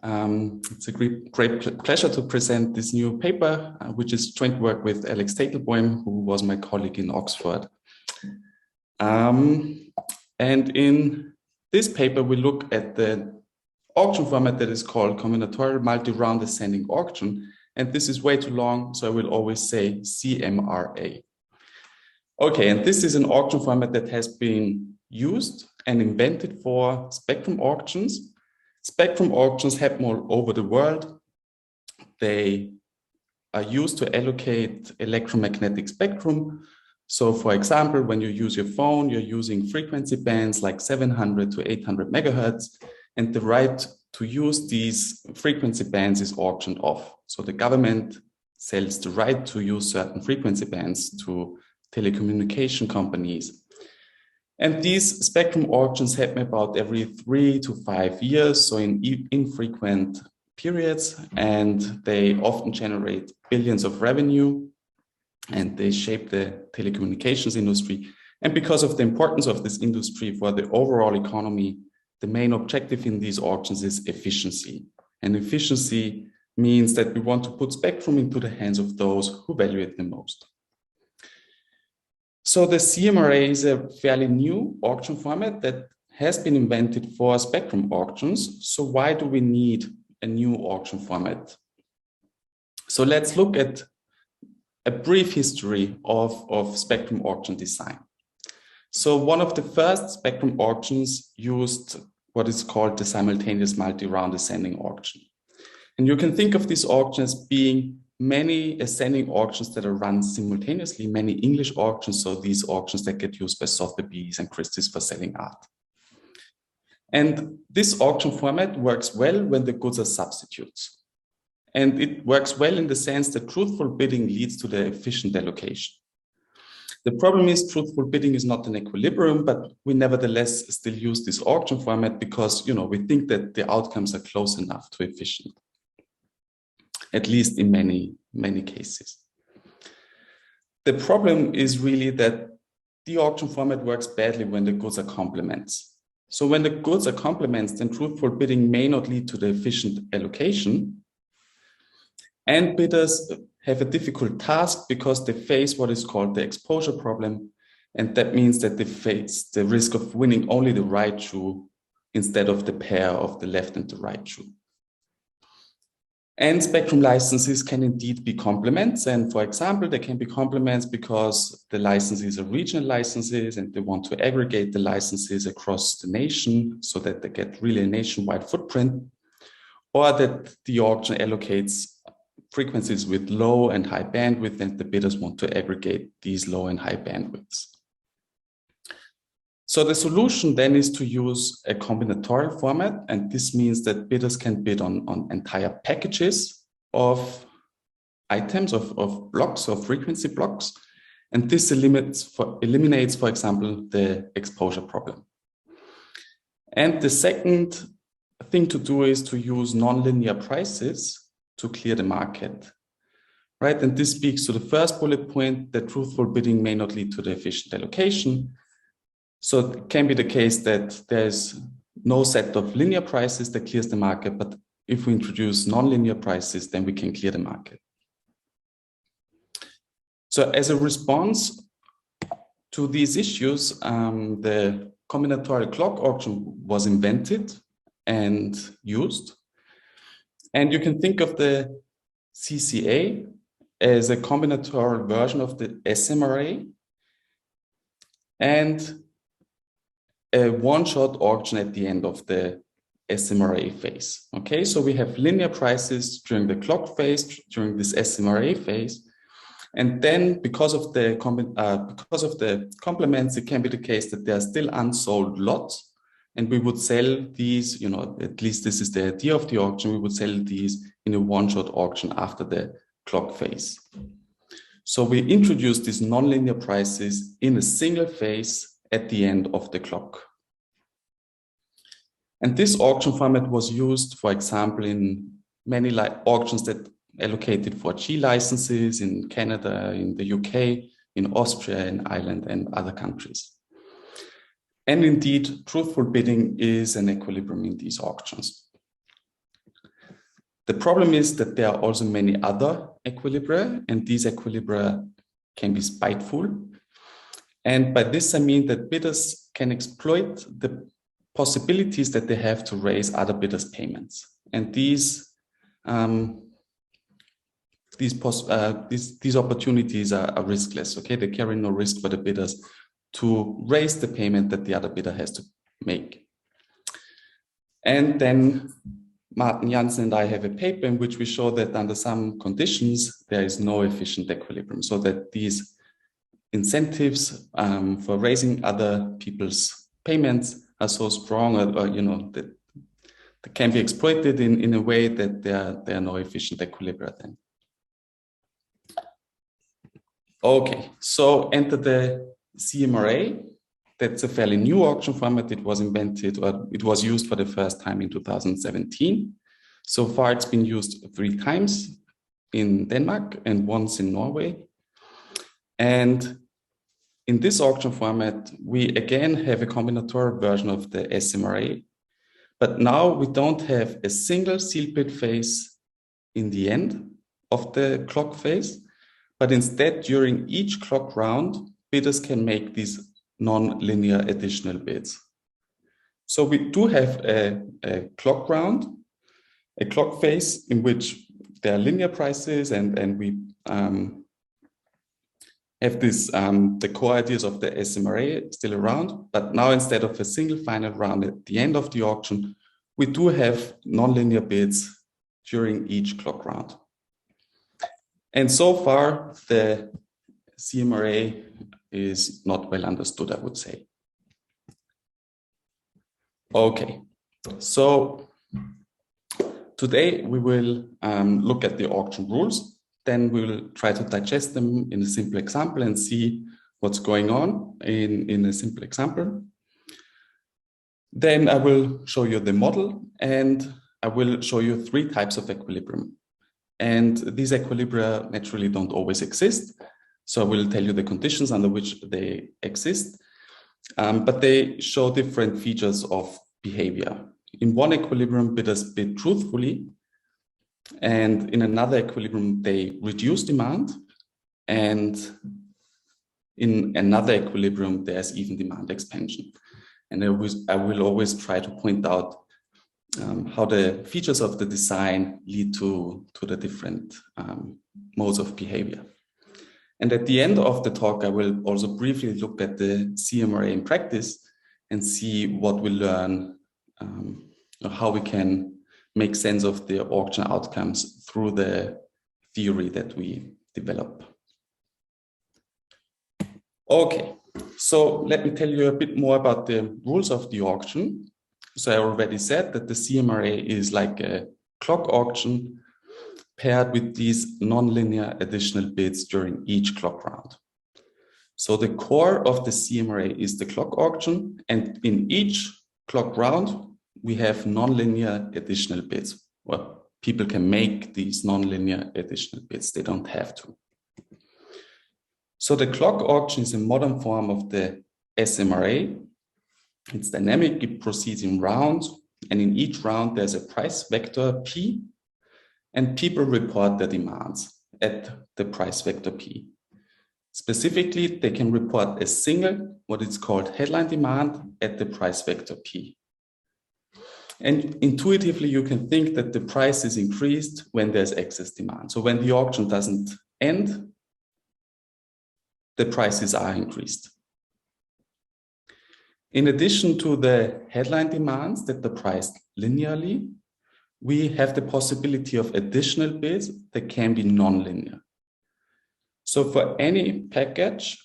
It's a great pleasure to present this new paper, which is joint work with Teytelboym, who was my colleague in Oxford. And in this paper, we look at the auction format that is called Combinatorial multi-round ascending auction. And this is way too long, so I will always say CMRA. Okay, and this is an auction format that has been used and invented for spectrum auctions. Spectrum auctions happen all over the world. They are used to allocate electromagnetic spectrum. So for example, when you use your phone, you're using frequency bands like 700 to 800 megahertz, and the right to use these frequency bands is auctioned off. So the government sells the right to use certain frequency bands to telecommunication companies. And these spectrum auctions happen about every 3 to 5 years, so in infrequent periods, and they often generate billions of revenue, and they shape the telecommunications industry. And because of the importance of this industry for the overall economy, the main objective in these auctions is efficiency. And efficiency means that we want to put spectrum into the hands of those who value it the most. So the CMRA is a fairly new auction format that has been invented for spectrum auctions. So why do we need a new auction format? So let's look at a brief history of spectrum auction design. So one of the first spectrum auctions used what is called the simultaneous multi-round ascending auction. And you can think of this auction as being many ascending auctions that are run simultaneously, many English auctions, so these auctions that get used by Sotheby's and Christie's for selling art. And this auction format works well when the goods are substitutes. And it works well in the sense that truthful bidding leads to the efficient allocation. The problem is truthful bidding is not an equilibrium, but we nevertheless still use this auction format because, we think that the outcomes are close enough to efficient, at least in many cases. The problem is really that the auction format works badly when the goods are complements. So when the goods are complements, then truthful bidding may not lead to the efficient allocation. And bidders have a difficult task because they face what is called the exposure problem. And that means that they face the risk of winning only the right shoe instead of the pair of the left and the right shoe. And spectrum licenses can indeed be complements. And for example, they can be complements because the licenses are regional licenses and they want to aggregate the licenses across the nation so that they get really a nationwide footprint, or that the auction allocates frequencies with low and high bandwidth and the bidders want to aggregate these low and high bandwidths. So the solution then is to use a combinatorial format, and this means that bidders can bid on entire packages of items, of blocks, of frequency blocks, and this eliminates, for example, the exposure problem. And the second thing to do is to use nonlinear prices to clear the market, right? And this speaks to the first bullet point, that truthful bidding may not lead to the efficient allocation. So it can be the case that there's no set of linear prices that clears the market, but if we introduce nonlinear prices, then we can clear the market. So as a response to these issues, the combinatorial clock auction was invented and used. And you can think of the CCA as a combinatorial version of the SMRA and a one-shot auction at the end of the SMRA phase. Okay, so we have linear prices during the clock phase, during this SMRA phase. And then because of the complements, it can be the case that there are still unsold lots. And we would sell these, at least this is the idea of the auction, we would sell these in a one-shot auction after the clock phase. So we introduced these nonlinear prices in a single phase at the end of the clock. And this auction format was used, for example, in many auctions that allocated 4G licenses in Canada, in the UK, in Austria, in Ireland, and other countries. And indeed, truthful bidding is an equilibrium in these auctions. The problem is that there are also many other equilibria, and these equilibria can be spiteful. And by this, I mean that bidders can exploit the possibilities that they have to raise other bidders' payments. And these opportunities are riskless, okay? They carry no risk for the bidders to raise the payment that the other bidder has to make. And then Martin Jansen and I have a paper in which we show that under some conditions, there is no efficient equilibrium, so that these incentives for raising other people's payments are so strong, or that they can be exploited in a way that there are no efficient equilibria then. Okay, so enter the CMRA. That's a fairly new auction format. It was invented, or it was used for the first time in 2017. So far, it's been used 3 times in Denmark and once in Norway. And in this auction format, we again have a combinatorial version of the CMRA, but now we don't have a single seal bid phase in the end of the clock phase, but instead during each clock round, bidders can make these non-linear additional bids. So we do have a clock round, a clock phase in which there are linear prices, and we have this the core ideas of the CMRA still around, but now instead of a single final round at the end of the auction, we do have non-linear bids during each clock round. And so far, the CMRA is not well understood, I would say. Okay, so today we will look at the auction rules. Then we will try to digest them in a simple example and see what's going on in a simple example. Then I will show you the model, and I will show you 3 types of equilibrium. And these equilibria naturally don't always exist. So I will tell you the conditions under which they exist, but they show different features of behavior. In one equilibrium, bidders bid truthfully, and in another equilibrium, they reduce demand, and in another equilibrium, there's even demand expansion. And I will always try to point out how the features of the design lead to the different modes of behavior. And at the end of the talk, I will also briefly look at the CMRA in practice and see what we learn, how we can make sense of the auction outcomes through the theory that we develop. Okay, so let me tell you a bit more about the rules of the auction. So I already said that the CMRA is like a clock auction paired with these non-linear additional bids during each clock round. So the core of the CMRA is the clock auction, and in each clock round, we have non-linear additional bids. Well, people can make these non-linear additional bids, they don't have to. So the clock auction is a modern form of the CMRA. It's dynamic, it proceeds in rounds, and in each round there's a price vector P, and people report their demands at the price vector P. Specifically, they can report a single, what is called headline demand, at the price vector P. And intuitively, you can think that the price is increased when there's excess demand. So when the auction doesn't end, the prices are increased. In addition to the headline demands that are priced linearly, we have the possibility of additional bids that can be non-linear. So for any package,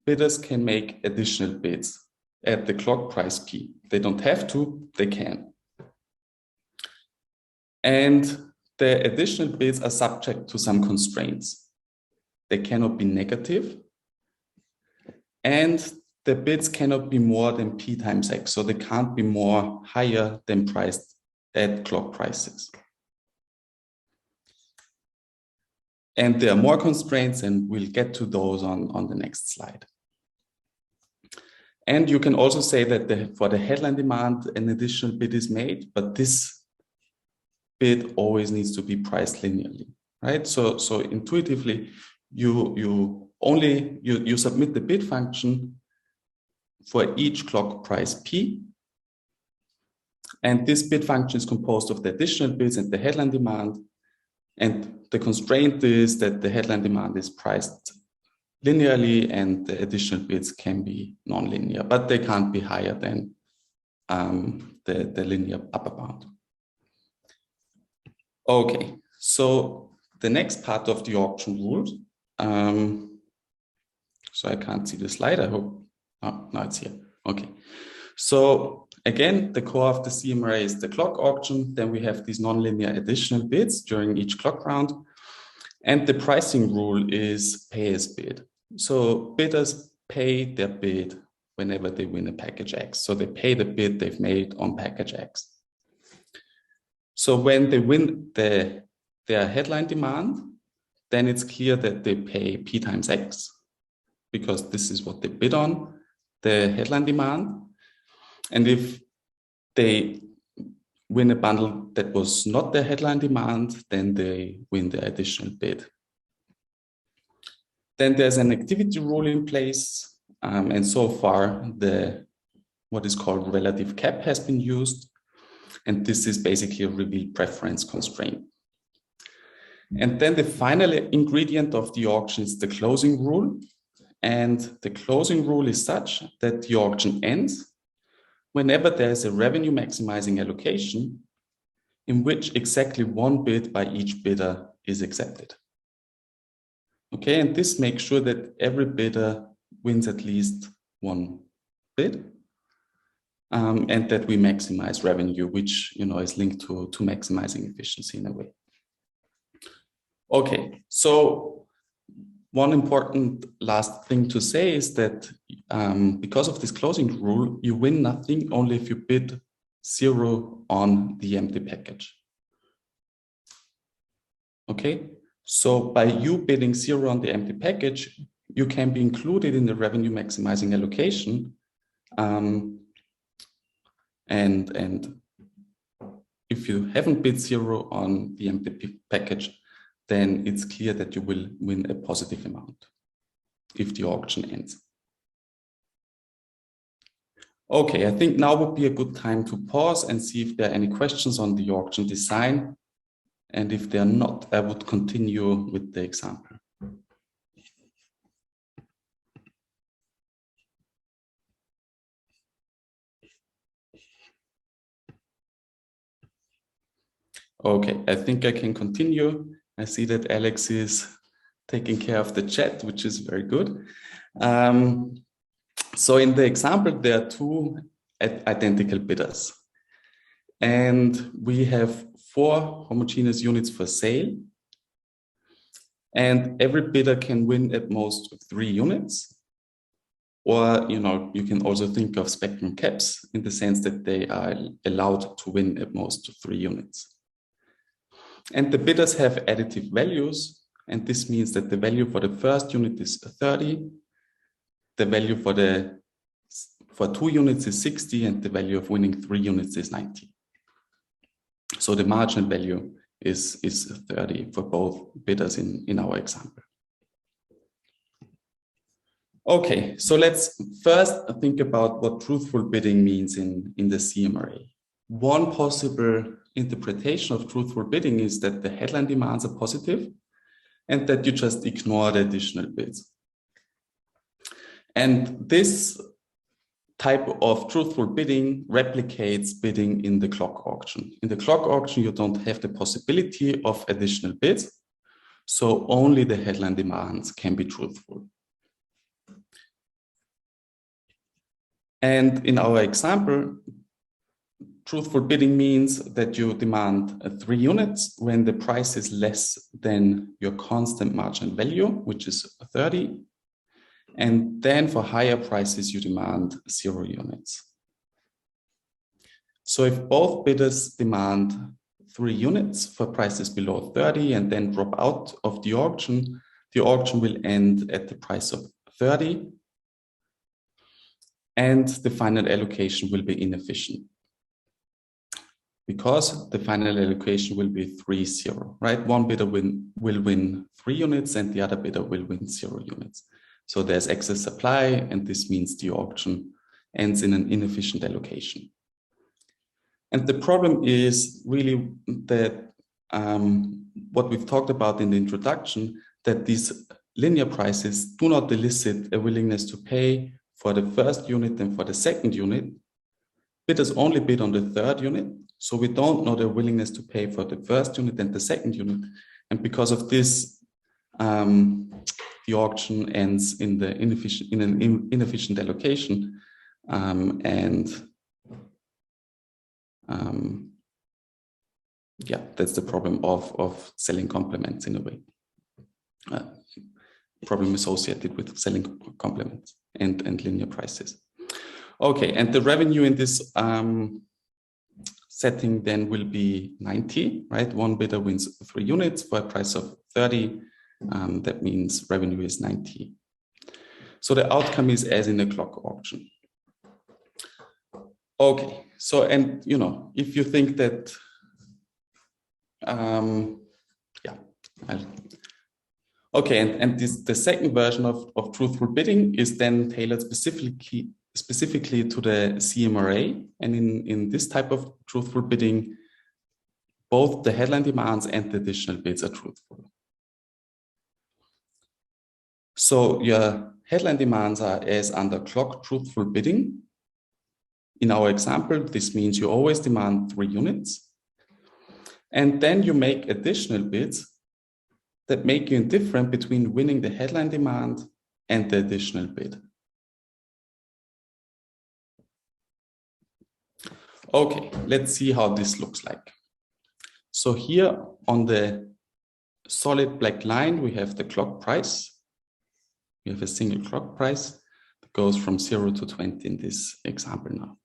bidders can make additional bids at the clock price P. They don't have to, they can. And the additional bids are subject to some constraints. They cannot be negative, and the bids cannot be more than P times X, so they can't be more higher than priced at clock prices. And there are more constraints, and we'll get to those on the next slide. And you can also say that for the headline demand, an additional bid is made, but this bid always needs to be priced linearly, right? So intuitively, you submit the bid function for each clock price P. And this bid function is composed of the additional bids and the headline demand. And the constraint is that the headline demand is priced linearly and the additional bids can be nonlinear, but they can't be higher than the linear upper bound. Okay, so the next part of the auction rules. So I can't see the slide, I hope. Oh, no, it's here. Okay. So again, the core of the CMRA is the clock auction. Then we have these nonlinear additional bids during each clock round. And the pricing rule is pay as bid. So bidders pay their bid whenever they win a package X. So they pay the bid they've made on package X. So when they win their headline demand, then it's clear that they pay P times X, because this is what they bid on, the headline demand. And if they win a bundle that was not their headline demand, then they win the additional bid. Then there's an activity rule in place. And so far, what is called relative cap has been used. And this is basically a revealed preference constraint. And then the final ingredient of the auction is the closing rule. And the closing rule is such that the auction ends whenever there's a revenue maximizing allocation in which exactly one bid by each bidder is accepted. Okay, and this makes sure that every bidder wins at least one bid, and that we maximize revenue, which is linked to maximizing efficiency in a way. Okay, so one important last thing to say is that because of this closing rule, you win nothing only if you bid 0 on the empty package. Okay, so by you bidding 0 on the empty package, you can be included in the revenue maximizing allocation. And if you haven't bid 0 on the empty package, then it's clear that you will win a positive amount if the auction ends. Okay, I think now would be a good time to pause and see if there are any questions on the auction design. And if they're not, I would continue with the example. Okay, I think I can continue. I see that Alex is taking care of the chat, which is very good. So in the example, there are 2 identical bidders. And we have 4 homogeneous units for sale. And every bidder can win at most 3 units. Or, you can also think of spectrum caps in the sense that they are allowed to win at most 3 units. And the bidders have additive values. And this means that the value for the first unit is 30. The value for 2 units is 60, and the value of winning 3 units is 90. So the marginal value is 30 for both bidders in our example. Okay, so let's first think about what truthful bidding means in the CMRA. One possible interpretation of truthful bidding is that the headline demands are positive and that you just ignore the additional bids. And this type of truthful bidding replicates bidding in the clock auction. In the clock auction, you don't have the possibility of additional bids, so only the headline demands can be truthful. And in our example, truthful bidding means that you demand 3 units when the price is less than your constant marginal value, which is 30. And then for higher prices, you demand 0 units. So if both bidders demand 3 units for prices below 30 and then drop out of the auction will end at the price of 30. And the final allocation will be inefficient. because the final allocation will be 3-0, right? One bidder will win 3 units and the other bidder will win 0 units. So there's excess supply, and this means the auction ends in an inefficient allocation. And the problem is really that what we've talked about in the introduction, that these linear prices do not elicit a willingness to pay for the first unit and for the second unit. Bidders only bid on the third unit, so we don't know their willingness to pay for the first unit and the second unit. And because of this, the auction ends in an inefficient allocation, yeah, that's the problem of selling complements in a way. Problem associated with selling complements and linear prices. Okay, and the revenue in this setting then will be 90, right? One bidder wins 3 units for a price of 30. That means revenue is 90. So the outcome is as in a clock auction. Okay, so, and you know, if you think that, yeah, okay, and the second version of truthful bidding is then tailored specifically to the CMRA. And in this type of truthful bidding, both the headline demands and the additional bids are truthful. So your headline demands are as under clock truthful bidding. In our example, this means you always demand 3 units. And then you make additional bids that make you indifferent between winning the headline demand and the additional bid. Okay, let's see how this looks like. So here on the solid black line, we have the clock price. We have a single clock price that goes from 0 to 20 in this example now.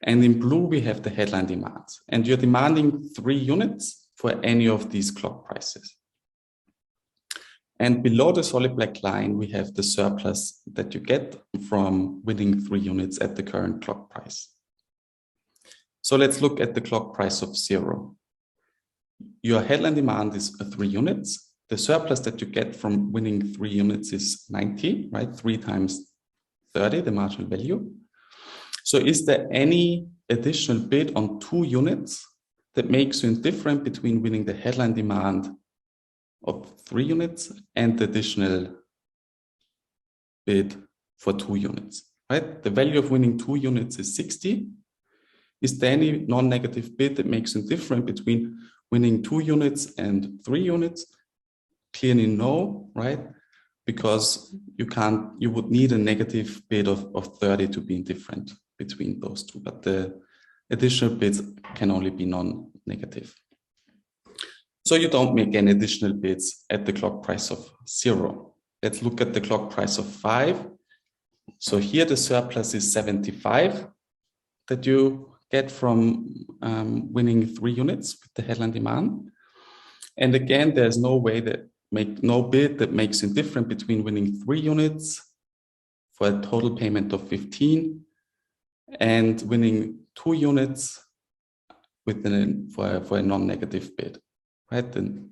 And in blue, we have the headline demands. And you're demanding 3 units for any of these clock prices. And below the solid black line, we have the surplus that you get from winning 3 units at the current clock price. So let's look at the clock price of 0. Your headline demand is 3 units. The surplus that you get from winning 3 units is 90, right? 3 times 30, the marginal value. So is there any additional bid on 2 units that makes you indifferent between winning the headline demand of 3 units and the additional bid for 2 units, right? The value of winning 2 units is 60. Is there any non-negative bid that makes you indifferent between winning 2 units and 3 units? Clearly no, right? Because you would need a negative bid of 30 to be indifferent between those two, but the additional bids can only be non-negative. So you don't make any additional bids at the clock price of 0. Let's look at the clock price of 5. So here the surplus is 75 that you get from winning 3 units with the headline demand. And again, there's no way that no bid that makes it different between winning 3 units for a total payment of 15 and winning 2 units with for a non-negative bid, right? The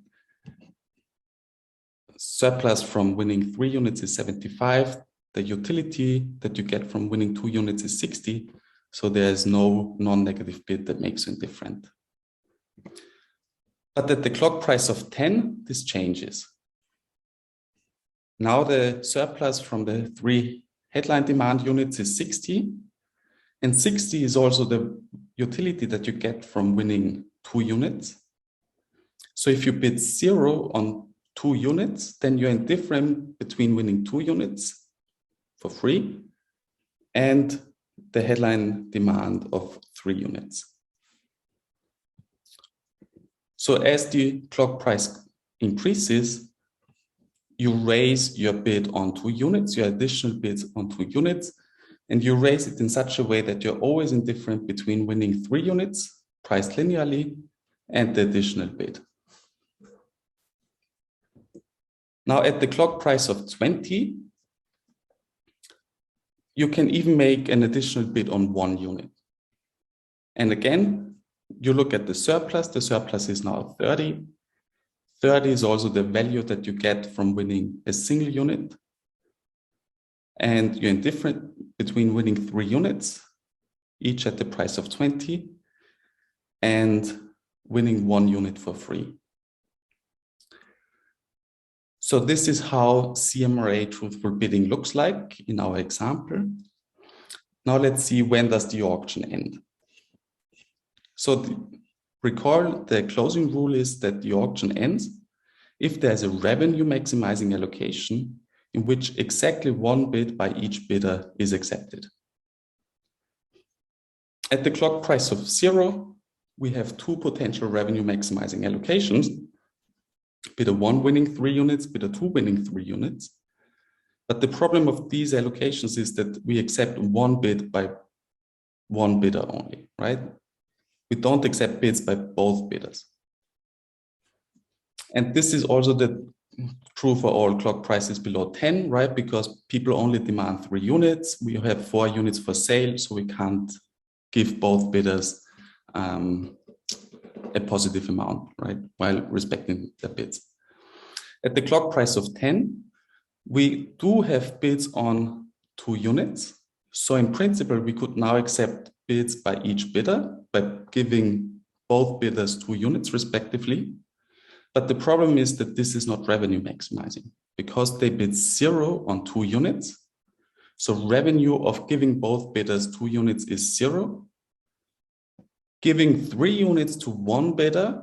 surplus from winning 3 units is 75. The utility that you get from winning 2 units is 60. So there's no non-negative bid that makes it different. But at the clock price of 10, this changes. Now the surplus from the 3 headline demand units is 60. And 60 is also the utility that you get from winning 2 units. So if you bid 0 on 2 units, then you're indifferent between winning 2 units for free and the headline demand of 3 units. So as the clock price increases, you raise your bid on 2 units, your additional bids on 2 units, and you raise it in such a way that you're always indifferent between winning 3 units priced linearly and the additional bid. Now at the clock price of 20, you can even make an additional bid on 1 unit. And again, you look at the surplus is now 30. 30 is also the value that you get from winning a single unit. And you're indifferent between winning 3 units, each at the price of 20, and winning 1 unit for free. So this is how CMRA truthful bidding looks like in our example. Now let's see, when does the auction end? So recall, the closing rule is that the auction ends if there's a revenue maximizing allocation in which exactly 1 bid by each bidder is accepted. At the clock price of 0, we have 2 potential revenue maximizing allocations, bidder 1 winning 3 units, bidder 2 winning 3 units. But the problem of these allocations is that we accept 1 bid by 1 bidder only, right? We don't accept bids by both bidders. And this is also true for all clock prices below 10, right? Because people only demand 3 units. We have 4 units for sale, so we can't give both bidders a positive amount, right? While respecting their bids. At the clock price of 10, we do have bids on 2 units. So in principle, we could now accept bids by each bidder by giving both bidders 2 units respectively. But the problem is that this is not revenue maximizing because they bid 0 on 2 units. So revenue of giving both bidders 2 units is 0. Giving 3 units to 1 bidder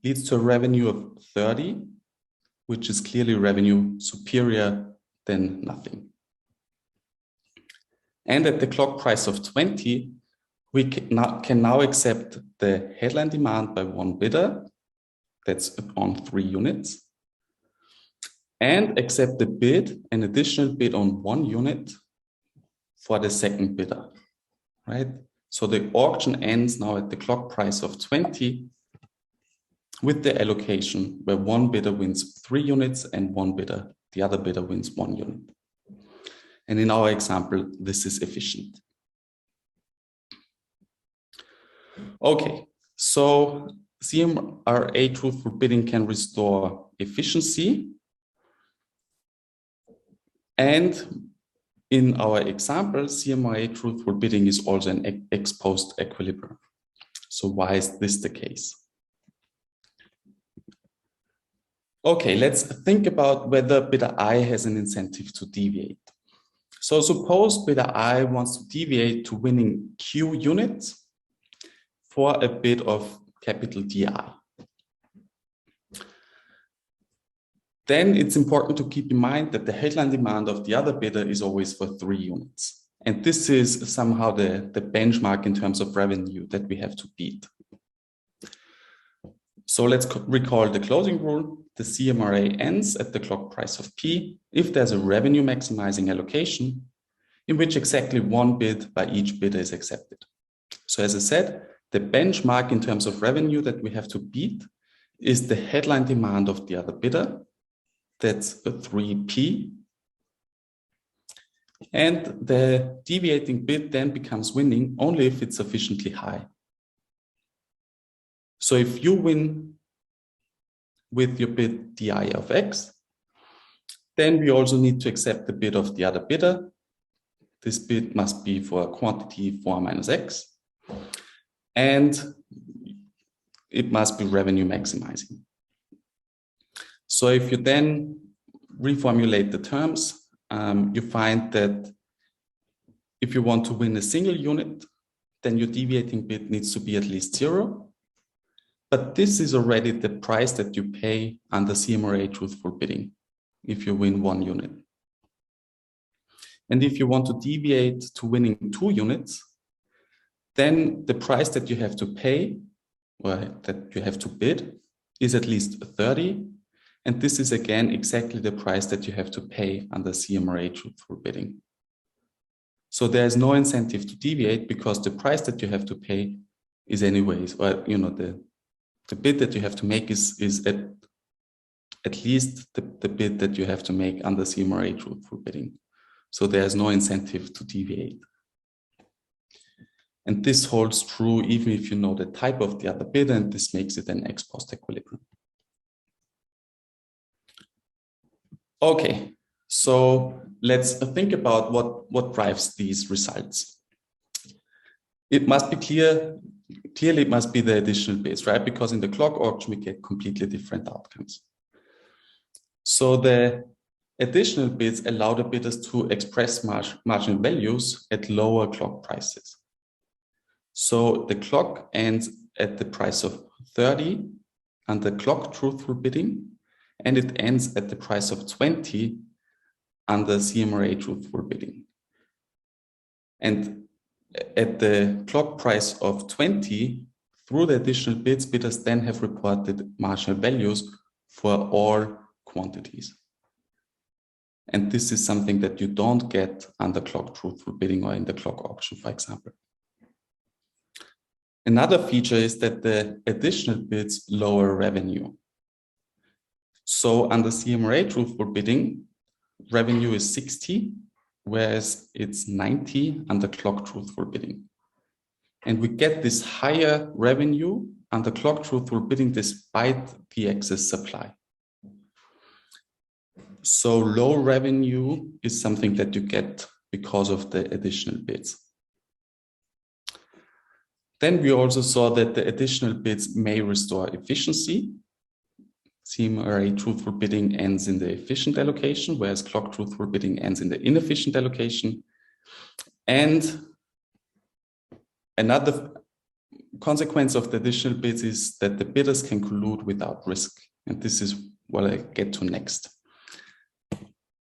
leads to a revenue of 30, which is clearly revenue superior than nothing. And at the clock price of 20, we can now accept the headline demand by 1 bidder, that's on 3 units, and accept the bid, an additional bid on 1 unit for the second bidder, right? So the auction ends now at the clock price of 20 with the allocation where 1 bidder wins 3 units and the other bidder wins 1 unit. And in our example, this is efficient. Okay, so CMRA truthful bidding can restore efficiency. And in our example, CMRA truthful bidding is also an ex post equilibrium. So why is this the case? Okay, let's think about whether bidder I has an incentive to deviate. So suppose bidder I wants to deviate to winning Q units for a bid of capital DI. Then it's important to keep in mind that the headline demand of the other bidder is always for 3 units. And this is somehow the benchmark in terms of revenue that we have to beat. So let's recall the closing rule. The CMRA ends at the clock price of P if there's a revenue maximizing allocation in which exactly 1 bid by each bidder is accepted. So as I said, the benchmark in terms of revenue that we have to beat is the headline demand of the other bidder. That's a 3P. And the deviating bid then becomes winning only if it's sufficiently high. So if you win with your bid DI of X, then we also need to accept the bid of the other bidder. This bid must be for a quantity 4 minus X. And it must be revenue maximizing. So if you then reformulate the terms, you find that if you want to win a single unit, then your deviating bid needs to be at least 0. But this is already the price that you pay under CMRA truthful bidding if you win 1 unit. And if you want to deviate to winning 2 units, then the price that you have to pay or that you have to bid is at least 30. And this is again exactly the price that you have to pay under CMRA truthful bidding. So there is no incentive to deviate because the price that you have to pay is anyways, or the bid that you have to make is at least the bid that you have to make under CMRA truthful bidding. So there's no incentive to deviate. And this holds true even if you know the type of the other bidder, and this makes it an ex post equilibrium. Okay, so let's think about what drives these results. It must be clearly it must be the additional bids, right? Because in the clock auction, we get completely different outcomes. So the additional bids allow the bidders to express marginal values at lower clock prices. So the clock ends at the price of 30 under clock truthful bidding, and it ends at the price of 20 under CMRA truthful bidding. And at the clock price of 20, through the additional bids, bidders then have reported marginal values for all quantities. And this is something that you don't get under clock truthful bidding or in the clock auction, for example. Another feature is that the additional bids lower revenue. So under CMRA truthful bidding, revenue is 60, whereas it's 90 under clock truthful bidding. And we get this higher revenue under clock truthful bidding despite the excess supply. So low revenue is something that you get because of the additional bids. Then we also saw that the additional bids may restore efficiency. CMRA truthful bidding ends in the efficient allocation, whereas clock truthful bidding ends in the inefficient allocation. And another consequence of the additional bids is that the bidders can collude without risk. And this is what I get to next.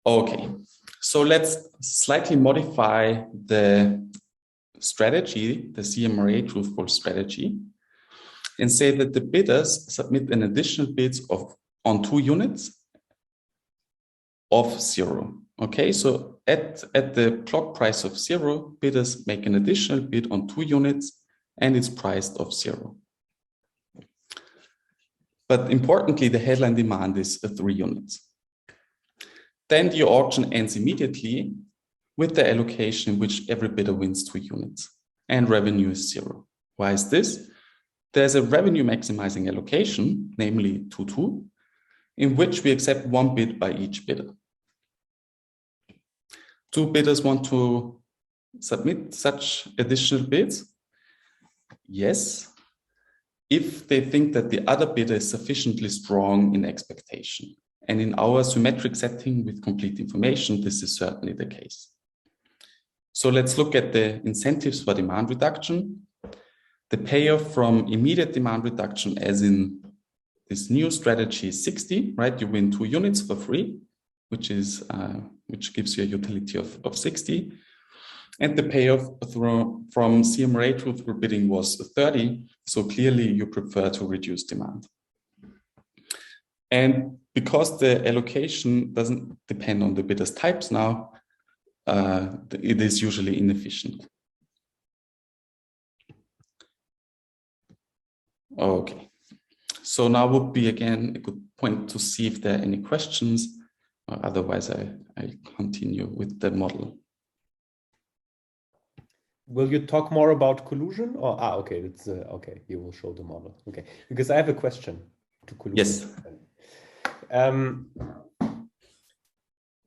Okay, so let's slightly modify the strategy, the CMRA truthful strategy, and say that the bidders submit an additional bids on 2 units of 0. Okay, so at the clock price of 0, bidders make an additional bid on 2 units and it's priced of 0. But importantly, the headline demand is 3 units. Then the auction ends immediately with the allocation in which every bidder wins 2 units and revenue is 0. Why is this? There's a revenue maximizing allocation, namely 2-2, in which we accept 1 bid by each bidder. 2 bidders want to submit such additional bids? Yes, if they think that the other bidder is sufficiently strong in expectation. And in our symmetric setting with complete information, this is certainly the case. So let's look at the incentives for demand reduction. The payoff from immediate demand reduction, as in this new strategy, is 60, right? You win 2 units for free, which gives you a utility of 60. And the payoff from CMRA truthful bidding was 30. So clearly you prefer to reduce demand. And because the allocation doesn't depend on the bidders' types now, it is usually inefficient. Okay, so now would be again a good point to see if there are any questions. Otherwise, I continue with the model. Will you talk more about collusion? Or okay, it's okay. You will show the model. Okay, because I have a question to collusion. Yes.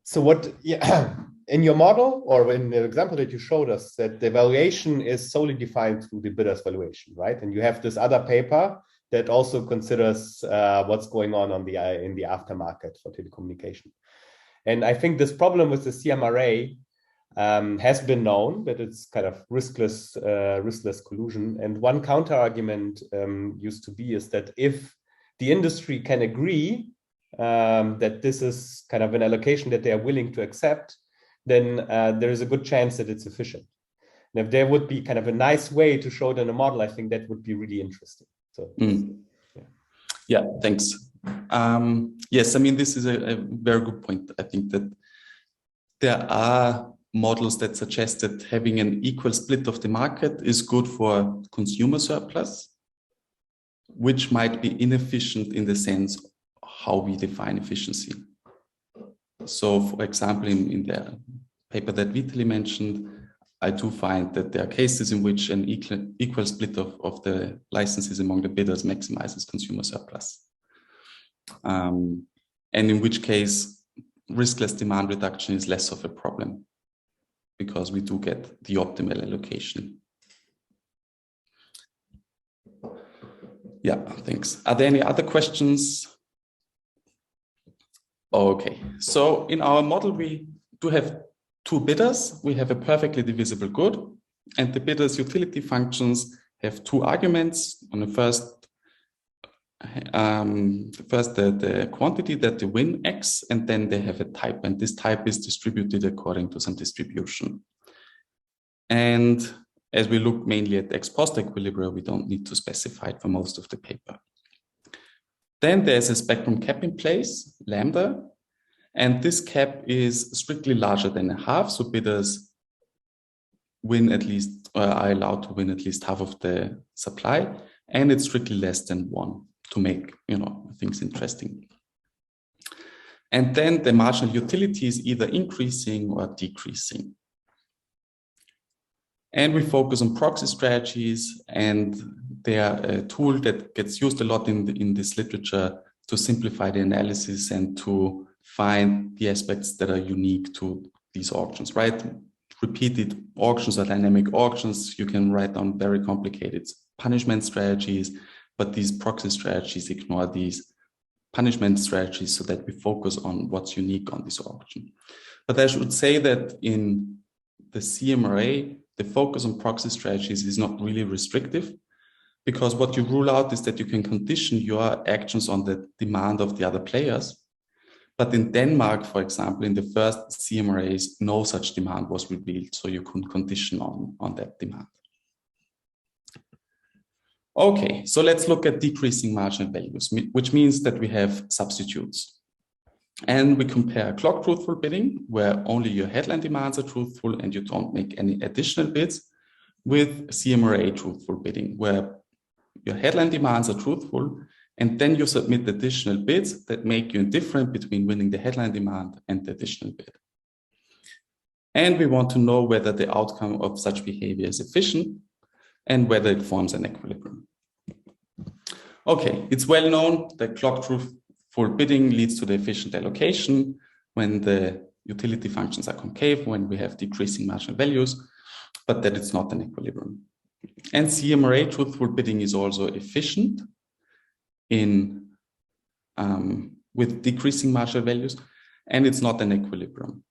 So what? Yeah. In your model, or in the example that you showed us, that the valuation is solely defined through the bidder's valuation, right? And you have this other paper that also considers what's going on in the aftermarket for telecommunication. And I think this problem with the CMRA has been known, that it's kind of riskless collusion. And one counter argument used to be is that if the industry can agree that this is kind of an allocation that they are willing to accept, then there is a good chance that it's efficient. And if there would be kind of a nice way to show it in a model, I think that would be really interesting. So, yeah, thanks. Yes, I mean, this is a very good point. I think that there are models that suggest that having an equal split of the market is good for consumer surplus, which might be inefficient in the sense how we define efficiency. So, for example, in the paper that Vitaly mentioned, I do find that there are cases in which an equal split of the licenses among the bidders maximizes consumer surplus. And in which case, riskless demand reduction is less of a problem because we do get the optimal allocation. Yeah, thanks. Are there any other questions? Okay, so in our model, we do have two bidders. We have a perfectly divisible good, and the bidder's utility functions have two arguments. On the first, the quantity that they win, X, and then they have a type, and this type is distributed according to some distribution. And as we look mainly at ex post equilibria, we don't need to specify it for most of the paper. Then there's a spectrum cap in place, lambda, and this cap is strictly larger than a half, so bidders win at least, are allowed to win at least half of the supply, and it's strictly less than 1 to make, things interesting. And then the marginal utility is either increasing or decreasing. And we focus on proxy strategies, and they are a tool that gets used a lot in this literature to simplify the analysis and to find the aspects that are unique to these auctions, right? Repeated auctions or dynamic auctions, you can write down very complicated punishment strategies, but these proxy strategies ignore these punishment strategies so that we focus on what's unique on this auction. But I should say that in the CMRA, the focus on proxy strategies is not really restrictive, because what you rule out is that you can condition your actions on the demand of the other players. But in Denmark, for example, in the first CMRAs, no such demand was revealed, so you couldn't condition on that demand. Okay, so let's look at decreasing marginal values, which means that we have substitutes. And we compare clock truthful bidding, where only your headline demands are truthful and you don't make any additional bids, with CMRA truthful bidding, where your headline demands are truthful and then you submit additional bids that make you indifferent between winning the headline demand and the additional bid. And we want to know whether the outcome of such behavior is efficient and whether it forms an equilibrium. Okay, it's well known that clock truthful bidding leads to the efficient allocation when the utility functions are concave, when we have decreasing marginal values, but that it's not an equilibrium. And CMRA truthful bidding is also efficient in with decreasing marginal values, and it's not an equilibrium.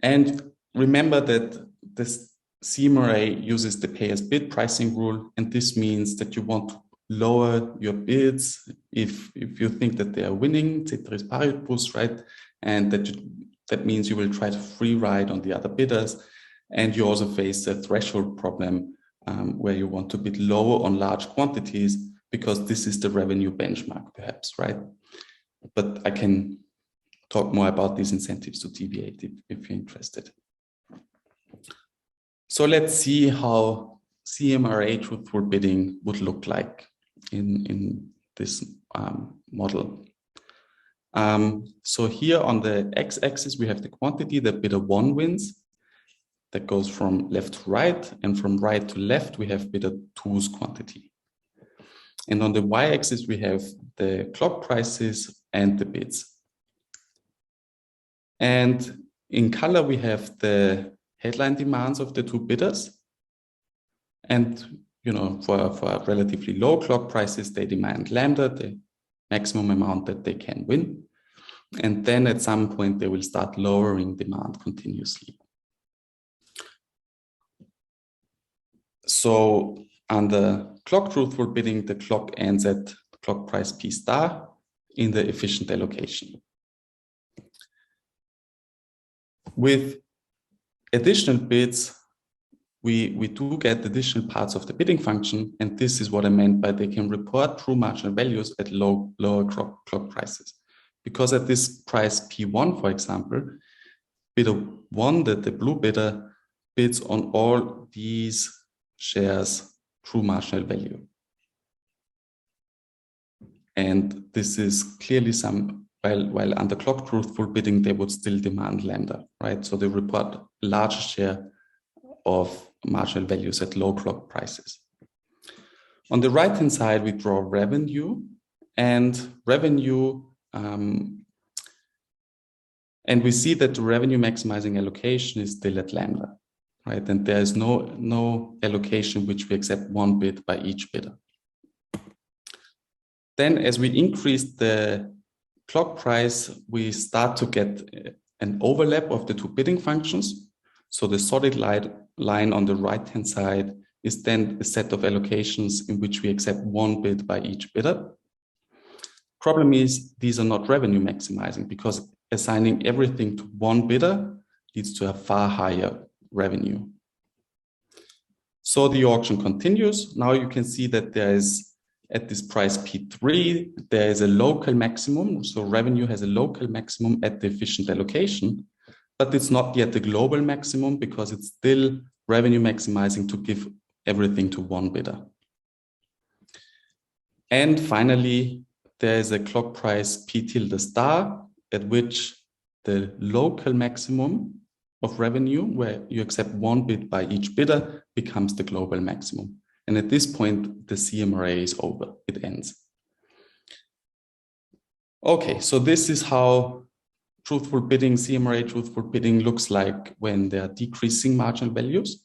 And remember that this CMRA uses the pay as bid pricing rule, and this means that you want to lower your bids if you think that they are winning, ceteris paribus, right? And that means you will try to free ride on the other bidders, and you also face a threshold problem where you want to bid lower on large quantities because this is the revenue benchmark, perhaps, right? But I can talk more about these incentives to deviate if you're interested. So let's see how CMRA truthful bidding would look like in this model. So here on the x-axis, we have the quantity that bidder 1 wins. That goes from left to right, and from right to left, we have bidder 2's quantity. And on the y-axis, we have the clock prices and the bids. And in color, we have the headline demands of the 2 bidders. And, for relatively low clock prices, they demand lambda, the maximum amount that they can win. And then at some point, they will start lowering demand continuously. So under clock truthful bidding, the clock ends at clock price P star in the efficient allocation. With additional bids, we do get additional parts of the bidding function, and this is what I meant by they can report true marginal values at lower clock prices. Because at this price P1, for example, bidder 1, the blue bidder, bids on all these shares true marginal value. And this is clearly while under clock truthful bidding, they would still demand lambda, right? So they report a larger share of marginal values at low clock prices. On the right-hand side, we draw revenue, and revenue, and we see that the revenue maximizing allocation is still at lambda, right? And there is no allocation which we accept 1 bid by each bidder. Then as we increase the clock price, we start to get an overlap of the two bidding functions. So the solid line on the right-hand side is then a set of allocations in which we accept 1 bid by each bidder. Problem is, these are not revenue maximizing because assigning everything to 1 bidder leads to a far higher revenue. So the auction continues. Now you can see that there is, at this price P3, there is a local maximum. So revenue has a local maximum at the efficient allocation, but it's not yet the global maximum because it's still revenue maximizing to give everything to 1 bidder. And finally, there is a clock price P tilde star at which the local maximum of revenue, where you accept 1 bid by each bidder, becomes the global maximum. And at this point, the CMRA is over, it ends. Okay, so this is how truthful bidding, CMRA truthful bidding looks like when they are decreasing marginal values.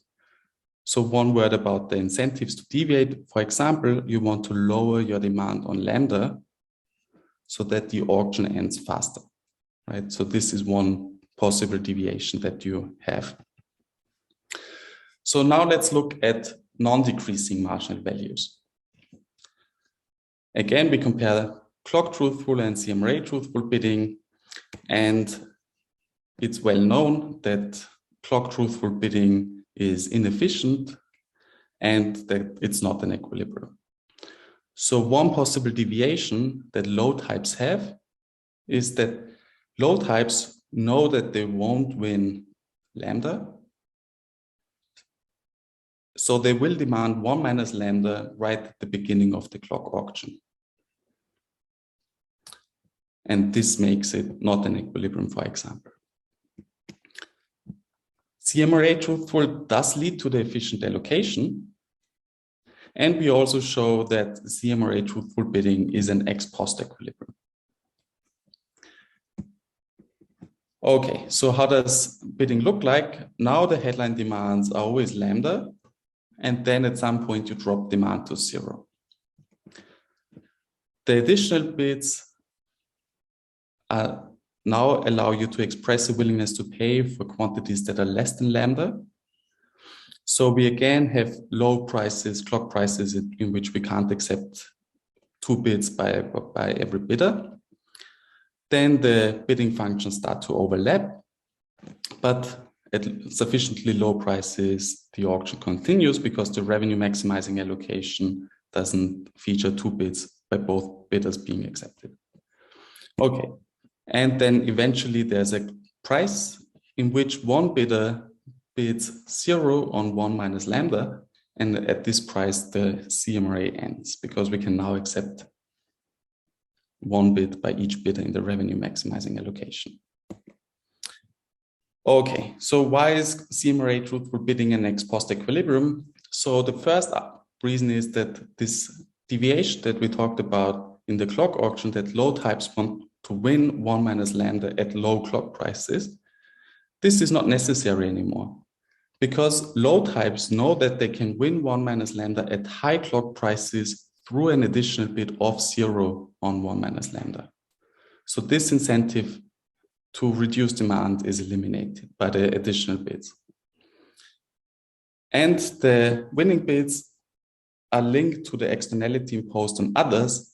So one word about the incentives to deviate. For example, you want to lower your demand on lambda so that the auction ends faster, right? So this is one possible deviation that you have. So now let's look at non-decreasing marginal values. Again, we compare clock truthful and CMRA truthful bidding, and it's well known that clock truthful bidding is inefficient and that it's not an equilibrium. So one possible deviation that low types have is that low types know that they won't win lambda. So they will demand 1 minus lambda right at the beginning of the clock auction. And this makes it not an equilibrium, for example. CMRA truthful does lead to the efficient allocation. And we also show that CMRA truthful bidding is an ex post equilibrium. Okay, so how does bidding look like? Now the headline demands are always lambda, and then at some point you drop demand to 0. The additional bids now allow you to express a willingness to pay for quantities that are less than lambda. So we again have low prices, clock prices in which we can't accept 2 bids by every bidder. Then the bidding functions start to overlap, but at sufficiently low prices, the auction continues because the revenue maximizing allocation doesn't feature 2 bids by both bidders being accepted. Okay, and then eventually there's a price in which one bidder bids 0 on 1 minus lambda, and at this price the CMRA ends because we can now accept 1 bid by each bidder in the revenue maximizing allocation. Okay, so why is CMRA truthful bidding an ex post equilibrium? So the first reason is that this deviation that we talked about in the clock auction, that low types want to win 1 minus lambda at low clock prices, this is not necessary anymore because low types know that they can win 1 minus lambda at high clock prices through an additional bid of 0 on 1 minus lambda. So this incentive to reduce demand is eliminated by the additional bids. And the winning bids are linked to the externality imposed on others.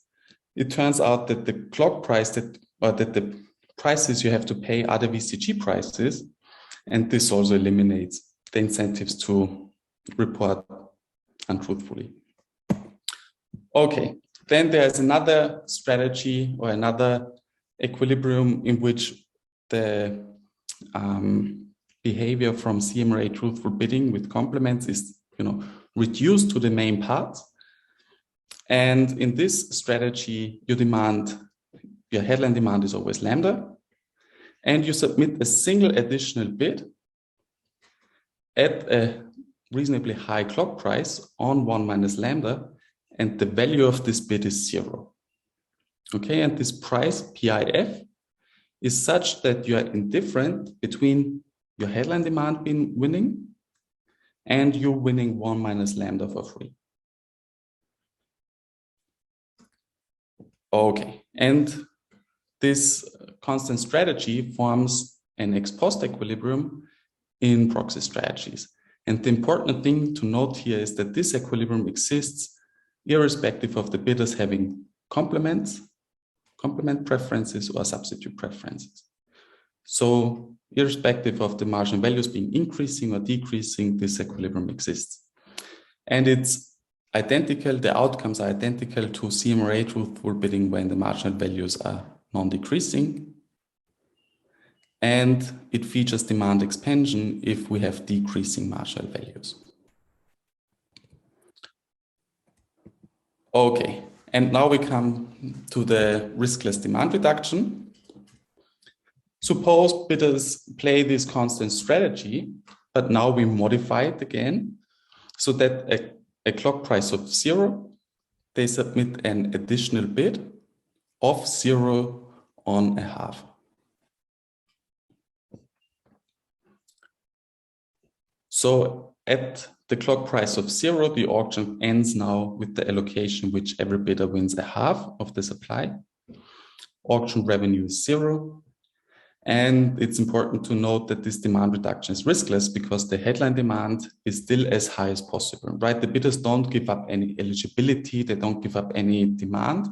It turns out that the clock price that the prices you have to pay are the VCG prices, and this also eliminates the incentives to report untruthfully. Okay, then there's another strategy or another equilibrium in which the behavior from CMRA truthful bidding with complements is, reduced to the main parts. And in this strategy, your headline demand is always lambda, and you submit a single additional bid at a reasonably high clock price on 1 minus lambda, and the value of this bid is 0. Okay, and this price PIF is such that you are indifferent between your headline demand being winning and you winning 1 minus lambda for free. Okay, and this constant strategy forms an ex post equilibrium in proxy strategies. And the important thing to note here is that this equilibrium exists irrespective of the bidders having complement preferences or substitute preferences. So irrespective of the marginal values being increasing or decreasing, this equilibrium exists. And it's identical, the outcomes are identical to CMRA truthful bidding when the marginal values are non-decreasing. And it features demand expansion if we have decreasing marginal values. Okay, and now we come to the riskless demand reduction. Suppose bidders play this constant strategy, but now we modify it again so that a clock price of 0, they submit an additional bid of 0 on a half. So at the clock price of 0, the auction ends now with the allocation which every bidder wins a half of the supply. Auction revenue is 0. And it's important to note that this demand reduction is riskless because the headline demand is still as high as possible, right? The bidders don't give up any eligibility, they don't give up any demand.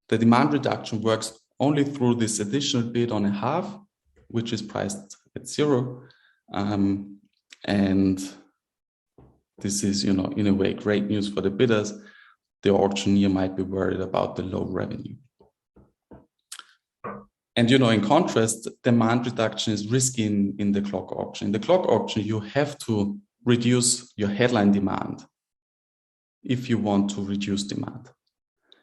The demand reduction works only through this additional bid on a half, which is priced at 0. And this is, in a way, great news for the bidders. The auctioneer might be worried about the low revenue. And, in contrast, demand reduction is risky in the clock auction. In the clock auction, you have to reduce your headline demand if you want to reduce demand.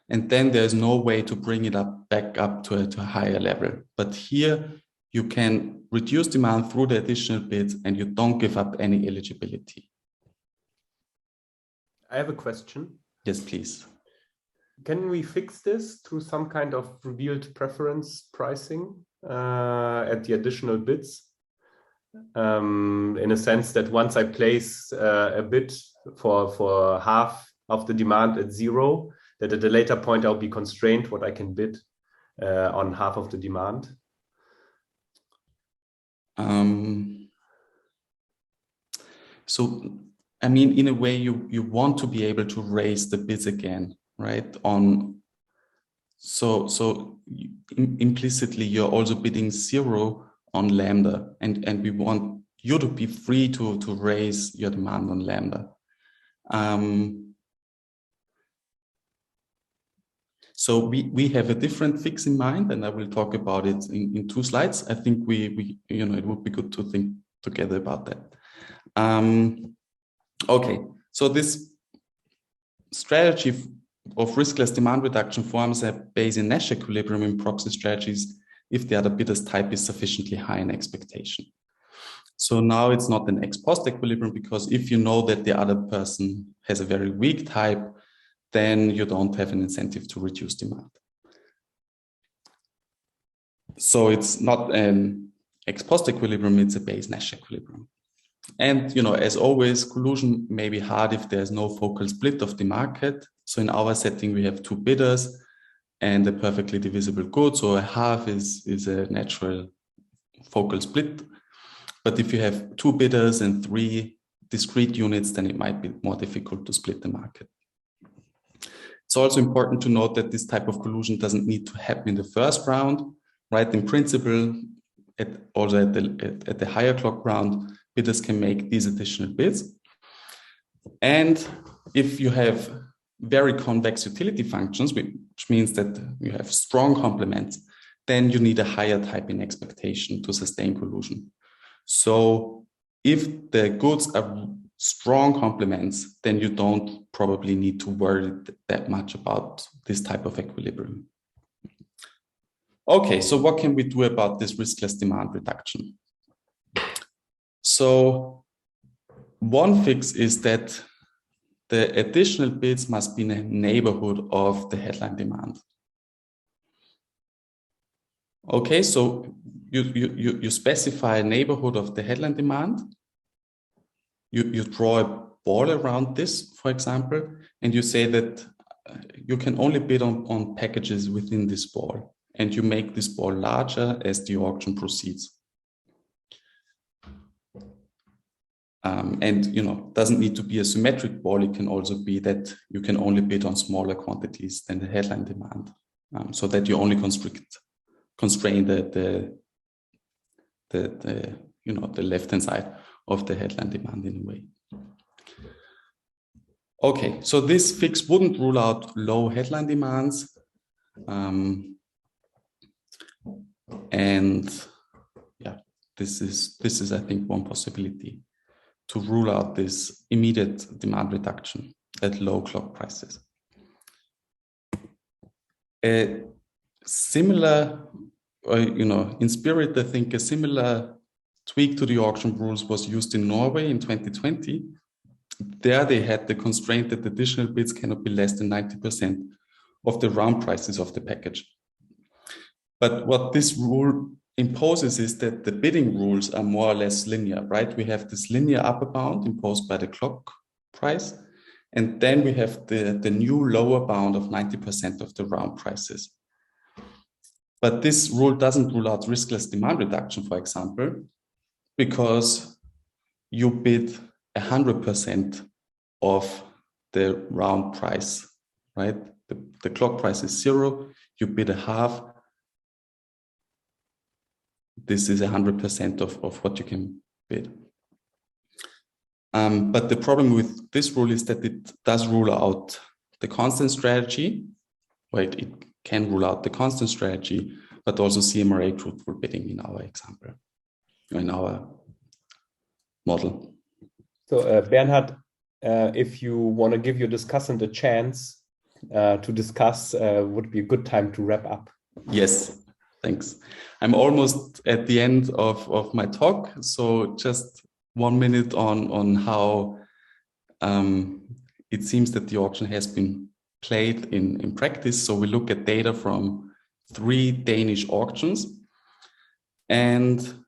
And then there's no way to bring it back up to a higher level. But here, you can reduce demand through the additional bids and you don't give up any eligibility. I have a question. Yes, please. Can we fix this through some kind of revealed preference pricing at the additional bids? In a sense that once I place a bid for half of the demand at 0, that at a later point I'll be constrained what I can bid on half of the demand. So, in a way, you want to be able to raise the bids again, right? So implicitly, you're also bidding 0 on lambda, and we want you to be free to raise your demand on lambda. So we have a different fix in mind, and I will talk about it in 2 slides. I think it would be good to think together about that. Okay, so this strategy of riskless demand reduction forms a Bayesian-Nash equilibrium in proxy strategies if the other bidder's type is sufficiently high in expectation. So now it's not an ex post equilibrium because if you know that the other person has a very weak type, then you don't have an incentive to reduce demand. So it's not an ex post equilibrium, it's a Bayes-Nash equilibrium. And, as always, collusion may be hard if there's no focal split of the market. So in our setting, we have 2 bidders and a perfectly divisible good. So a half is a natural focal split. But if you have 2 bidders and 3 discrete units, then it might be more difficult to split the market. It's also important to note that this type of collusion doesn't need to happen in the first round, right? In principle, at the higher clock round, bidders can make these additional bids. And if you have very convex utility functions, which means that you have strong complements, then you need a higher type in expectation to sustain collusion. So if the goods are strong complements, then you don't probably need to worry that much about this type of equilibrium. Okay, so what can we do about this riskless demand reduction? So one fix is that the additional bids must be in a neighborhood of the headline demand. Okay, so you specify a neighborhood of the headline demand. You draw a ball around this, for example, and you say that you can only bid on packages within this ball, and you make this ball larger as the auction proceeds. And doesn't need to be a symmetric ball. It can also be that you can only bid on smaller quantities than the headline demand, so that you only constrain the left-hand side of the headline demand in a way. Okay, so this fix wouldn't rule out low headline demands, and yeah, this is I think one possibility to rule out this immediate demand reduction at low clock prices. A similar, in spirit, I think a similar tweak to the auction rules was used in Norway in 2020. There they had the constraint that additional bids cannot be less than 90% of the round prices of the package. But what this rule imposes is that the bidding rules are more or less linear, right? We have this linear upper bound imposed by the clock price, and then we have the new lower bound of 90% of the round prices. But this rule doesn't rule out riskless demand reduction, for example, because you bid 100% of the round price, right? The clock price is 0, you bid a half. This is 100% of what you can bid. But the problem with this rule is that it does rule out the constant strategy. Right, it can rule out the constant strategy, but also CMRA truthful bidding in our example, in our model. So Bernhard, if you want to give your discussant a chance to discuss, would be a good time to wrap up. Yes, thanks. I'm almost at the end of my talk, so just 1 minute on how it seems that the auction has been played in practice. So we look at data from 3 Danish auctions, and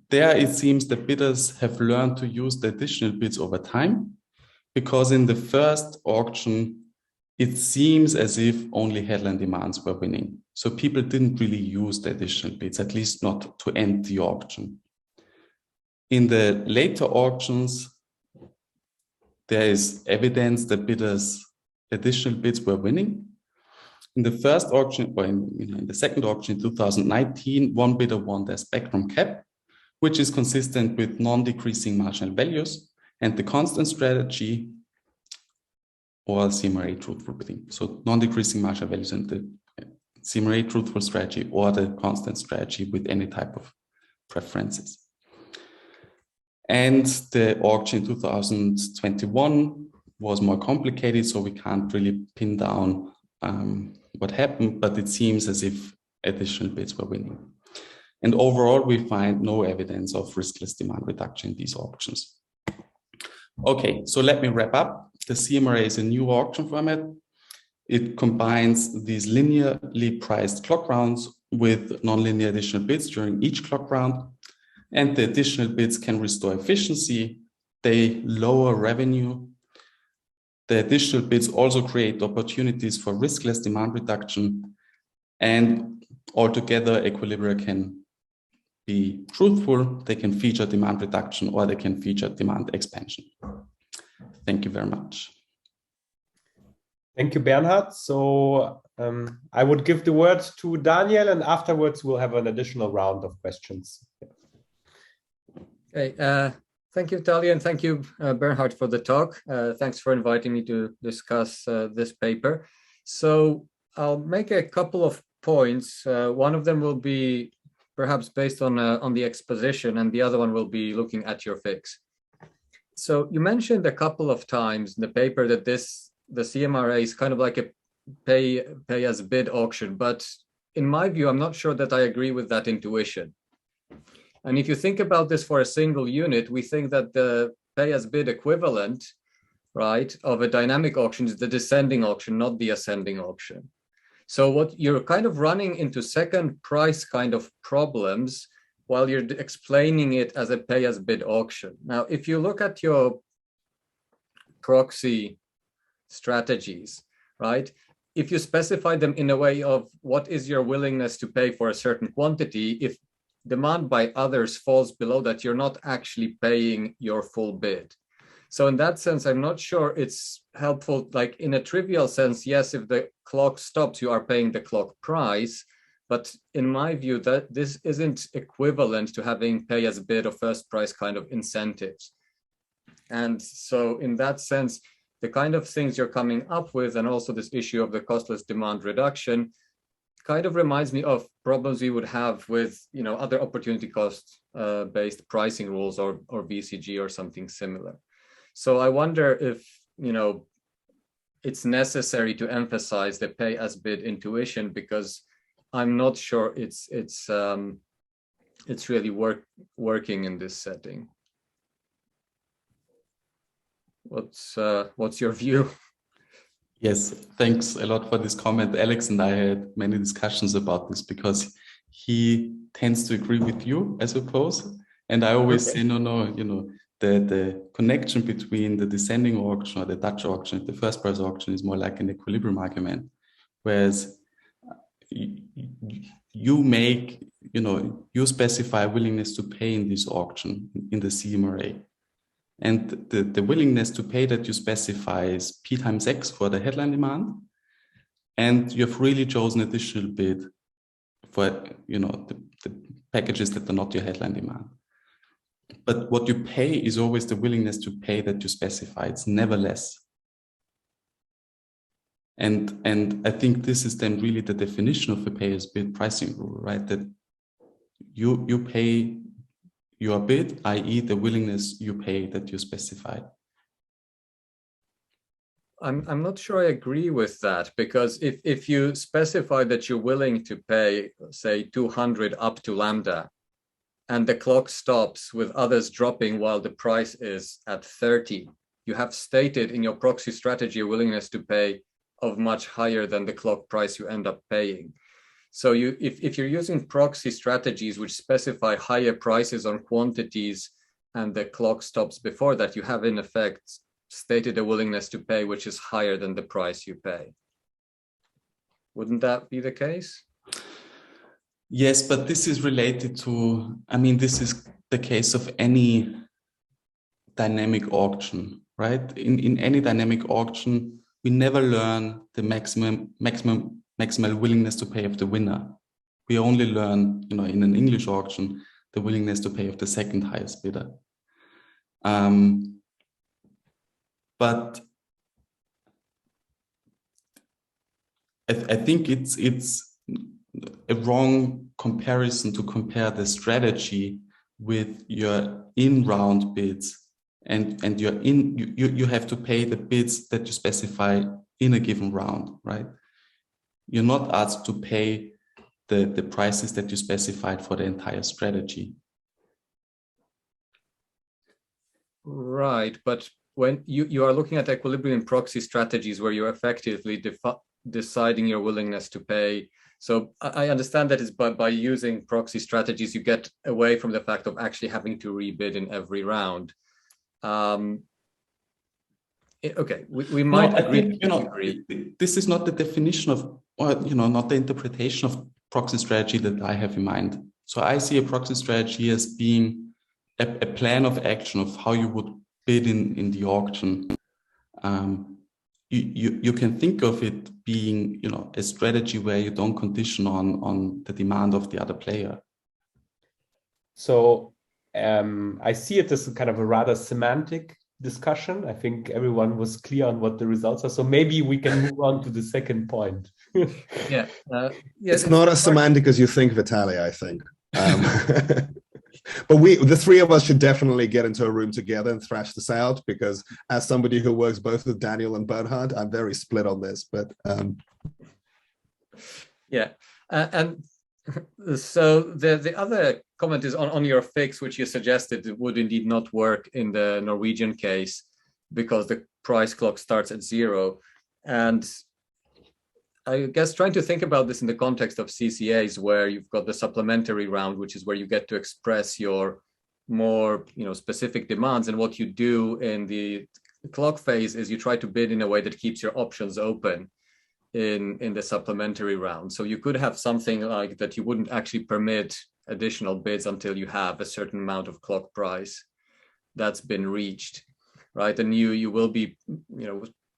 there it seems that bidders have learned to use the additional bids over time, because in the first auction, it seems as if only headline demands were winning. So people didn't really use the additional bids, at least not to end the auction. In the later auctions, there is evidence that bidders' additional bids were winning. In the first auction, or in the second auction in 2019, one bidder won their spectrum cap, which is consistent with non-decreasing marginal values and the constant strategy, or CMRA truthful bidding. So non-decreasing marginal values and the CMRA truthful strategy, or the constant strategy with any type of preferences. And the auction in 2021 was more complicated, so we can't really pin down what happened, but it seems as if additional bids were winning. And overall, we find no evidence of riskless demand reduction in these auctions. Okay, so let me wrap up. The CMRA is a new auction format. It combines these linearly priced clock rounds with nonlinear additional bids during each clock round. And the additional bids can restore efficiency. They lower revenue. The additional bids also create opportunities for riskless demand reduction. And altogether, equilibria can be truthful. They can feature demand reduction, or they can feature demand expansion. Thank you very much. Thank you, Bernhard. So I would give the word to Daniel, and afterwards we'll have an additional round of questions. Okay, thank you, Talia, and thank you, Bernhard, for the talk. Thanks for inviting me to discuss this paper. So I'll make a couple of points. One of them will be perhaps based on the exposition, and the other one will be looking at your fix. So you mentioned a couple of times in the paper that the CMRA is kind of like a pay as bid auction, but in my view, I'm not sure that I agree with that intuition. And if you think about this for a single unit, we think that the pay as bid equivalent, right, of a dynamic auction is the descending auction, not the ascending auction. So what you're kind of running into second price kind of problems while you're explaining it as a pay as bid auction. Now, if you look at your proxy strategies, right, if you specify them in a way of what is your willingness to pay for a certain quantity, if demand by others falls below that, you're not actually paying your full bid. So in that sense, I'm not sure it's helpful. Like in a trivial sense, yes, if the clock stops, you are paying the clock price. But in my view, that this isn't equivalent to having pay as bid or first price kind of incentives. And so in that sense, the kind of things you're coming up with, and also this issue of the costless demand reduction, kind of reminds me of problems we would have with, you know, other opportunity cost based pricing rules or BCG or something similar. So I wonder if, you know, it's necessary to emphasize the pay as bid intuition, because I'm not sure it's really working in this setting. What's your view? Yes, thanks a lot for this comment. Alex and I had many discussions about this because he tends to agree with you, I suppose. And I always say, no, you know, the connection between the descending auction or the Dutch auction, the first price auction, is more like an equilibrium argument. Whereas you make, you know, you specify willingness to pay in this auction in the CMRA. And the willingness to pay that you specify is P times X for the headline demand. And you've really chosen additional bid for, you know, the packages that are not your headline demand. But what you pay is always the willingness to pay that you specify. It's never less. And I think this is then really the definition of a pay as bid pricing rule, right? That you pay your bid, i.e. the willingness you pay that you specified. I'm not sure I agree with that, because if you specify that you're willing to pay, say, 200 up to lambda, and the clock stops with others dropping while the price is at 30, you have stated in your proxy strategy a willingness to pay of much higher than the clock price you end up paying. So if you're using proxy strategies which specify higher prices on quantities and the clock stops before that, you have in effect stated a willingness to pay which is higher than the price you pay. Wouldn't that be the case? Yes, but this is related to, I mean, this is the case of any dynamic auction, right? In any dynamic auction, we never learn the maximal willingness to pay of the winner. We only learn, you know, in an English auction, the willingness to pay of the second highest bidder. But I think it's a wrong comparison to compare the strategy with your in-round bids, and you have to pay the bids that you specify in a given round, right? You're not asked to pay the prices that you specified for the entire strategy. Right, but when you are looking at equilibrium proxy strategies where you're effectively deciding your willingness to pay. So I understand that it's by using proxy strategies, you get away from the fact of actually having to rebid in every round. Okay, we might agree. I think, you know, this is not the definition of, or, you know, not the interpretation of proxy strategy that I have in mind. So I see a proxy strategy as being a plan of action of how you would bid in the auction. You can think of it being, you know, a strategy where you don't condition on the demand of the other player. So I see it as a kind of a rather semantic discussion. I think everyone was clear on what the results are. So maybe we can move on to the second point. Yeah, it's not as semantic as you think, Vitaly, I think. But the three of us should definitely get into a room together and thrash this out, because as somebody who works both with Daniel and Bernhard, I'm very split on this. But yeah, and So the other comment is on your fix, which you suggested it would indeed not work in the Norwegian case because the price clock starts at 0. And I guess trying to think about this in the context of CCAs, where you've got the supplementary round, which is where you get to express your more specific demands. And what you do in the clock phase is you try to bid in a way that keeps your options open in the supplementary round. So you could have something like that you wouldn't actually permit additional bids until you have a certain amount of clock price that's been reached, right? And you will be,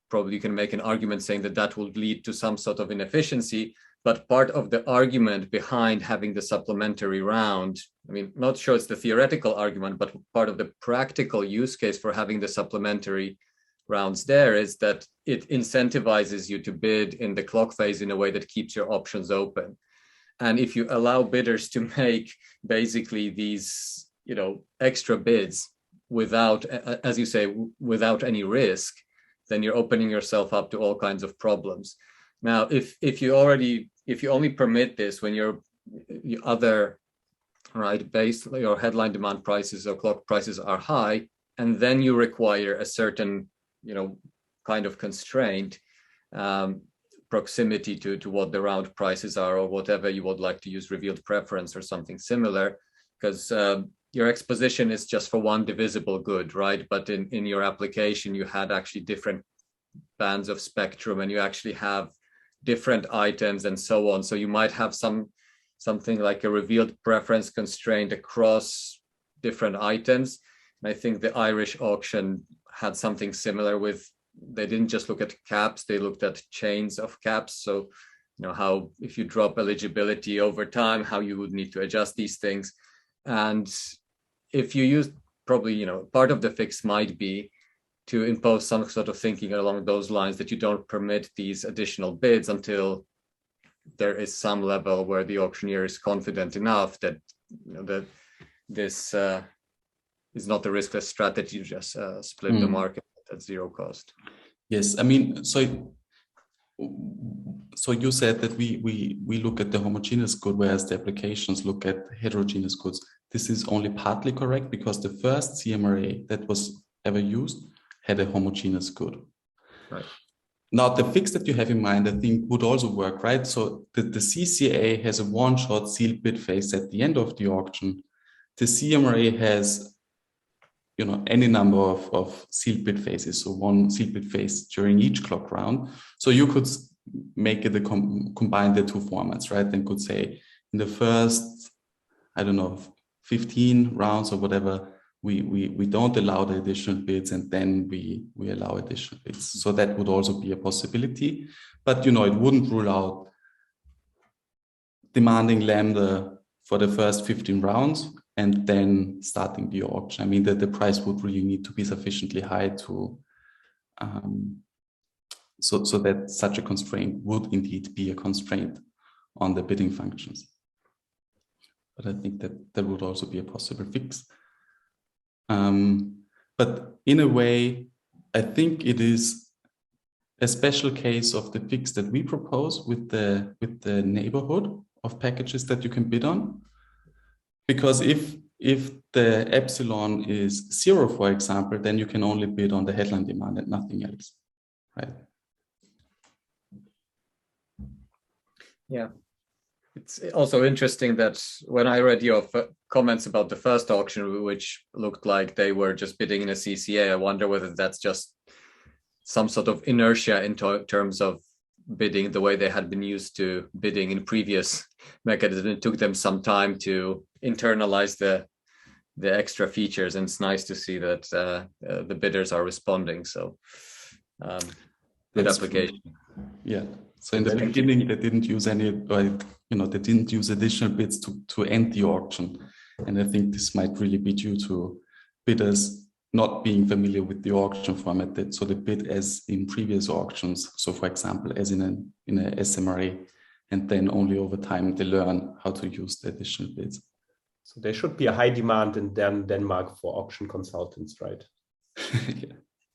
probably you can make an argument saying that that will lead to some sort of inefficiency, but part of the argument behind having the supplementary round, I mean, not sure it's the theoretical argument, but part of the practical use case for having the supplementary rounds there is that it incentivizes you to bid in the clock phase in a way that keeps your options open. And if you allow bidders to make basically these, extra bids without, as you say, without any risk, then you're opening yourself up to all kinds of problems. Now, if you only permit this when your other, right, base, your headline demand prices or clock prices are high, and then you require a certain kind of constraint, proximity to what the round prices are, or whatever you would like to use, revealed preference or something similar, because your exposition is just for one divisible good, right? But in your application, you had actually different bands of spectrum, and you actually have different items and so on. So you might have something like a revealed preference constraint across different items. And I think the Irish auction had something similar with, they didn't just look at caps, they looked at chains of caps. So, how, if you drop eligibility over time, how you would need to adjust these things. And if you use, probably, part of the fix might be to impose some sort of thinking along those lines, that you don't permit these additional bids until there is some level where the auctioneer is confident enough that, that this is not a riskless strategy, just split the market at 0 cost. Yes, I mean, so you said that we look at the homogeneous good, whereas the applications look at heterogeneous goods. This is only partly correct, because the first CMRA that was ever used had a homogeneous good. Right. Now, the fix that you have in mind, I think, would also work, right? So the CCA has a one-shot sealed bid phase at the end of the auction. The CMRA has any number of sealed bid phases, so one sealed bid phase during each clock round. So you could make it combine the two formats, right? And could say in the first, 15 rounds or whatever, we don't allow the additional bids, and then we allow additional bids. So that would also be a possibility, but it wouldn't rule out demanding lambda for the first 15 rounds and then starting the auction. I mean, that the price would really need to be sufficiently high to so that such a constraint would indeed be a constraint on the bidding functions. But I think that would also be a possible fix. But in a way, I think it is a special case of the fix that we propose with the neighborhood of packages that you can bid on. Because if the epsilon is 0, for example, then you can only bid on the headline demand and nothing else, right? Yeah. It's also interesting that when I read your comments about the first auction, which looked like they were just bidding in a CCA, I wonder whether that's just some sort of inertia in terms of bidding the way they had been used to bidding in previous mechanisms. It took them some time to internalize the extra features, and it's nice to see that the bidders are responding. So good application. True. Yeah. So in the beginning, they didn't use any, they didn't use additional bids to end the auction. And I think this might really be due to bidders not being familiar with the auction format. So they bid as in previous auctions. So for example, as in a SMRA, and then only over time they learn how to use the additional bids. So there should be a high demand in Denmark for auction consultants, right? Yeah.